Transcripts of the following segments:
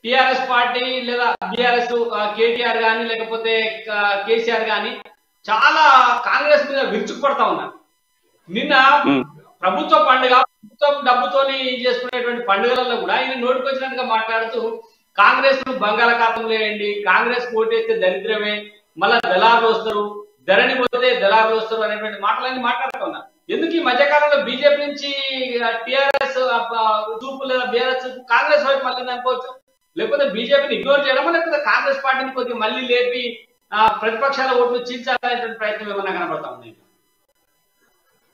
TRS party లేదా బిఆర్ఎస్ కేటీఆర్ గాని లేకపోతే కేసీఆర్ గాని చాలా కాంగ్రెస్ మీద విరుచుకుపడతా ఉన్నారు. నిన్న ప్రభుత్వ పండుగ ప్రభుత్వం డబ్బుతోని చేసుకునేటువంటి పండుగలలో కూడా ఆయన నోటికొచ్చినట్టుగా మాట్లాడుతూ కాంగ్రెస్ ను బంగాళాఖాతంలో వేయండి, కాంగ్రెస్ ఓటేస్తే దరిద్రమే, మళ్ళా దళారులు వస్తారు, ధరణి పోతే దళారులు వస్తారు అనేటువంటి మాటలన్నీ మాట్లాడుతూ ఉన్నారు. ఎందుకు ఈ మధ్యకాలంలో బీజేపీ నుంచి టిఆర్ఎస్ చూపు లేదా బీఆర్ఎస్ చూపు కాంగ్రెస్ వైపు మళ్ళీ అనుకోవచ్చు, లేకపోతే బీజేపీని ఇగ్నోర్ చేయడమో లేకపోతే కాంగ్రెస్ పార్టీని కొద్దిగా మళ్ళీ లేపి ప్రతిపక్షాల ఓట్లు చీల్చాలనేటువంటి ప్రయత్నం ఏమన్నా కనబడతా ఉంది?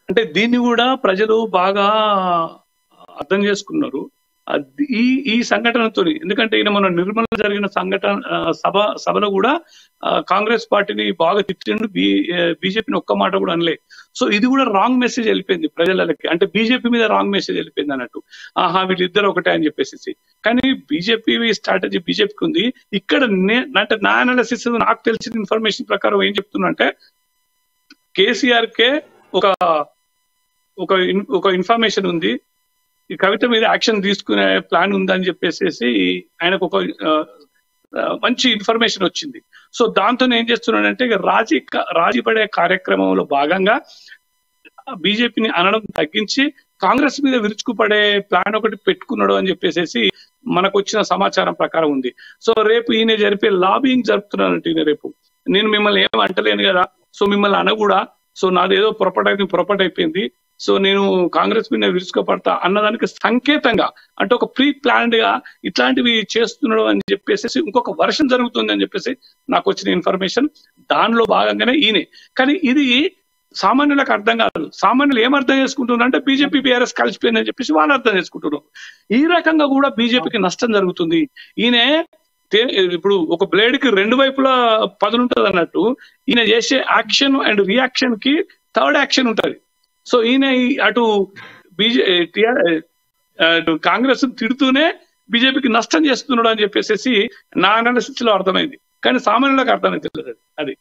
అంటే దీన్ని కూడా ప్రజలు బాగా అర్థం చేసుకున్నారు ఈ సంఘటనతో. ఎందుకంటే ఈయన మన నిర్మల జరిగిన సభలో కూడా కాంగ్రెస్ పార్టీని బాగా తిట్టిండు, బీజేపీని ఒక్క మాట కూడా అనలే. సో ఇది కూడా రాంగ్ మెసేజ్ వెళ్ళిపోయింది ప్రజలకి, అంటే బీజేపీ మీద రాంగ్ మెసేజ్ వెళ్ళిపోయింది అన్నట్టు. వీళ్ళిద్దరు ఒకటే అని చెప్పేసి. కానీ బీజేపీ స్ట్రాటజీ బీజేపీకి ఉంది. ఇక్కడ అంటే నా అనాలిసిస్, నాకు తెలిసిన ఇన్ఫర్మేషన్ ప్రకారం ఏం చెప్తున్నా అంటే కేసీఆర్ కే ఒక ఇన్ఫర్మేషన్ ఉంది, ఈ కవిత మీద యాక్షన్ తీసుకునే ప్లాన్ ఉందని చెప్పేసి ఆయనకు ఒక మంచి ఇన్ఫర్మేషన్ వచ్చింది. సో దాంతో ఏం చేస్తున్నాడంటే రాజీ పడే కార్యక్రమంలో భాగంగా బీజేపీని అనడం తగ్గించి కాంగ్రెస్ మీద విరుచుకుపడే ప్లాన్ ఒకటి పెట్టుకున్నాడు అని చెప్పేసి మనకు వచ్చిన సమాచారం ప్రకారం ఉంది. సో రేపు ఈయన జరిపే లాబింగ్ జరుపుతున్నానంటే ఈయన రేపు నేను మిమ్మల్ని ఏం అంటలేను కదా, సో మిమ్మల్ని అనకూడా, సో నాదేదో పొరపాటు అయిపోయింది, సో నేను కాంగ్రెస్ మీద విరుచుకుపడతా అన్నదానికి సంకేతంగా, అంటే ఒక ప్రీ ప్లాన్డ్ గా ఇట్లాంటివి చేస్తున్నాడు అని చెప్పేసి ఇంకొక వర్షం జరుగుతుంది అని చెప్పేసి నాకు వచ్చిన ఇన్ఫర్మేషన్. దానిలో భాగంగానే ఈయనే. కానీ ఇది సామాన్యులకు అర్థం కాదు. సామాన్యులు ఏం అర్థం చేసుకుంటున్నారు అంటే బీజేపీ బీఆర్ఎస్ కలిసిపోయిందని చెప్పేసి వాళ్ళు అర్థం చేసుకుంటున్నారు. ఈ రకంగా కూడా బీజేపీకి నష్టం జరుగుతుంది. ఈయనే ఇప్పుడు ఒక బ్లేడ్ కి రెండు వైపులా పదులుంటది అన్నట్టు, ఈయన చేసే యాక్షన్ అండ్ రియాక్షన్ కి థర్డ్ యాక్షన్ ఉంటది. సో ఈయన అటు కాంగ్రెస్ తిడుతూనే బీజేపీకి నష్టం చేస్తున్నాడు అని చెప్పేసి నా అనాలిసిస్ లో అర్థమైంది. కానీ సామాన్యులకు అర్థమైతే అది